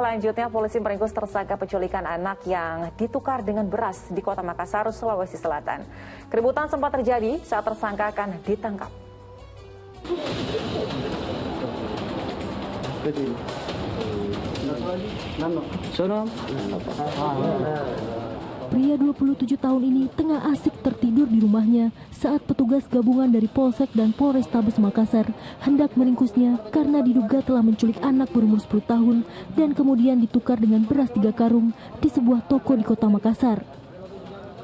Selanjutnya, polisi meringkus tersangka penculikan anak yang ditukar dengan beras di Kota Makassar, Sulawesi Selatan. Keributan sempat terjadi saat tersangka akan ditangkap. Pria 27 tahun ini tengah asik tertidur di rumahnya saat petugas gabungan dari Polsek dan Polrestabes Makassar hendak meringkusnya karena diduga telah menculik anak berumur 10 tahun dan kemudian ditukar dengan beras 3 karung di sebuah toko di Kota Makassar.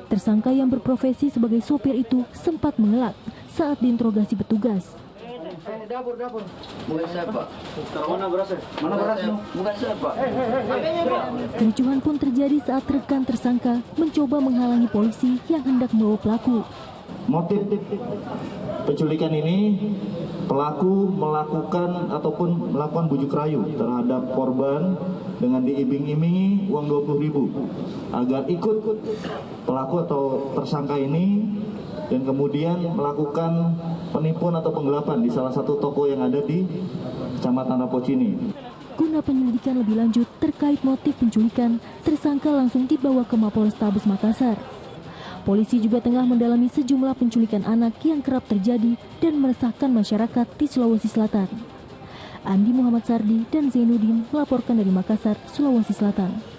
Tersangka yang berprofesi sebagai sopir itu sempat mengelak saat diinterogasi petugas. Dapur. Bukan saya, Pak. Mana berasnya? Mana berasnya? Bukan saya, Pak. Kericuhan pun terjadi saat rekan tersangka mencoba menghalangi polisi yang hendak membawa pelaku. Motif penculikan ini, pelaku melakukan bujuk rayu terhadap korban dengan diiming-imingi uang 20.000 agar ikut pelaku atau tersangka ini dan kemudian melakukan penipuan atau penggelapan di salah satu toko yang ada di Kecamatan Rapocini. Guna penyelidikan lebih lanjut terkait motif penculikan, tersangka langsung dibawa ke Mapolrestabes Makassar. Polisi juga tengah mendalami sejumlah penculikan anak yang kerap terjadi dan meresahkan masyarakat di Sulawesi Selatan. Andi Muhammad Sardi dan Zainuddin melaporkan dari Makassar, Sulawesi Selatan.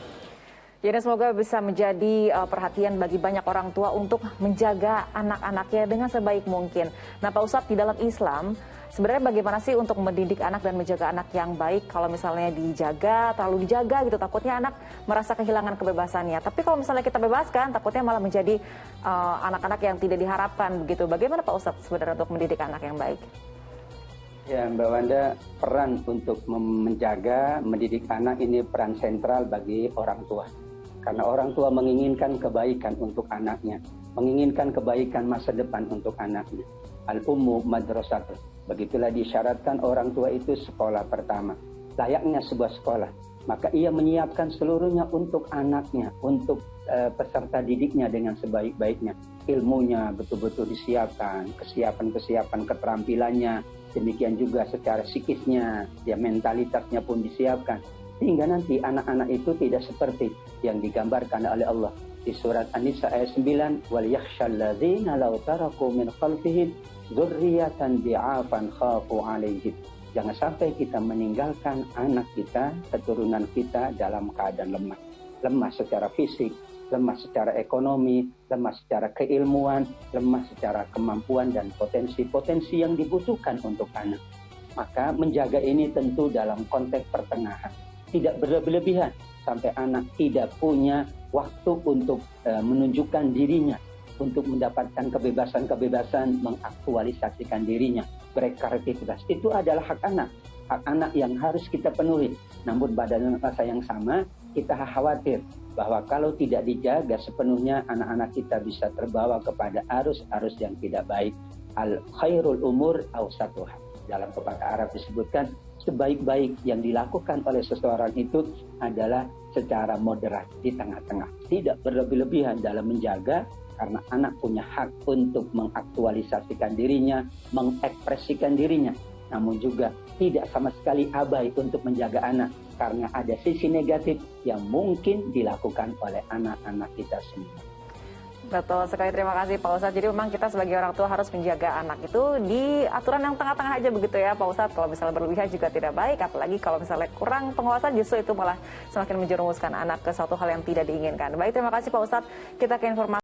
Jadi semoga bisa menjadi perhatian bagi banyak orang tua untuk menjaga anak-anaknya dengan sebaik mungkin. Nah Pak Ustadz, di dalam Islam sebenarnya bagaimana sih untuk mendidik anak dan menjaga anak yang baik? Kalau misalnya terlalu dijaga gitu, takutnya anak merasa kehilangan kebebasannya. Tapi kalau misalnya kita bebaskan, takutnya malah menjadi anak-anak yang tidak diharapkan begitu. Bagaimana Pak Ustadz sebenarnya untuk mendidik anak yang baik? Ya Mbak Wanda, peran untuk menjaga, mendidik anak ini peran sentral bagi orang tua. Karena orang tua menginginkan kebaikan untuk anaknya, menginginkan kebaikan masa depan untuk anaknya. Al-ummu madrasah. Begitulah disyaratkan orang tua itu sekolah pertama. Layaknya sebuah sekolah. Maka ia menyiapkan seluruhnya untuk anaknya, untuk peserta didiknya dengan sebaik-baiknya. Ilmunya betul-betul disiapkan, kesiapan keterampilannya, demikian juga secara psikisnya, ya mentalitasnya pun disiapkan. Sehingga nanti anak-anak itu tidak seperti yang digambarkan oleh Allah di surat An-Nisa ayat 9, wal yakhshal ladzina law taraku min khalfihim dzurriyyatan bi'afan khafu 'alaihim. Jangan sampai kita meninggalkan anak kita, keturunan kita dalam keadaan lemah. Lemah secara fisik, lemah secara ekonomi, lemah secara keilmuan, lemah secara kemampuan dan potensi-potensi yang dibutuhkan untuk anak. Maka menjaga ini tentu dalam konteks pertengahan. Tidak berlebihan sampai anak tidak punya waktu untuk menunjukkan dirinya, untuk mendapatkan kebebasan mengaktualisasikan dirinya, berkreativitas. Itu adalah hak anak yang harus kita penuhi. Namun pada masa yang sama kita khawatir bahwa kalau tidak dijaga sepenuhnya anak-anak kita bisa terbawa kepada arus-arus yang tidak baik. Al khairul umur awsatuha. Dalam pepatah Arab disebutkan sebaik-baik yang dilakukan oleh seseorang itu adalah secara moderat, di tengah-tengah. Tidak berlebih-lebihan dalam menjaga, karena anak punya hak untuk mengaktualisasikan dirinya, mengekspresikan dirinya. Namun juga tidak sama sekali abai untuk menjaga anak, karena ada sisi negatif yang mungkin dilakukan oleh anak-anak kita semua. Betul sekali, terima kasih Pak Ustadz. Jadi memang kita sebagai orang tua harus menjaga anak itu di aturan yang tengah-tengah aja begitu ya Pak Ustadz. Kalau misalnya berlebihan juga tidak baik, apalagi kalau misalnya kurang pengawasan justru itu malah semakin menjerumuskan anak ke suatu hal yang tidak diinginkan. Baik, terima kasih Pak Ustadz. Kita ke informasi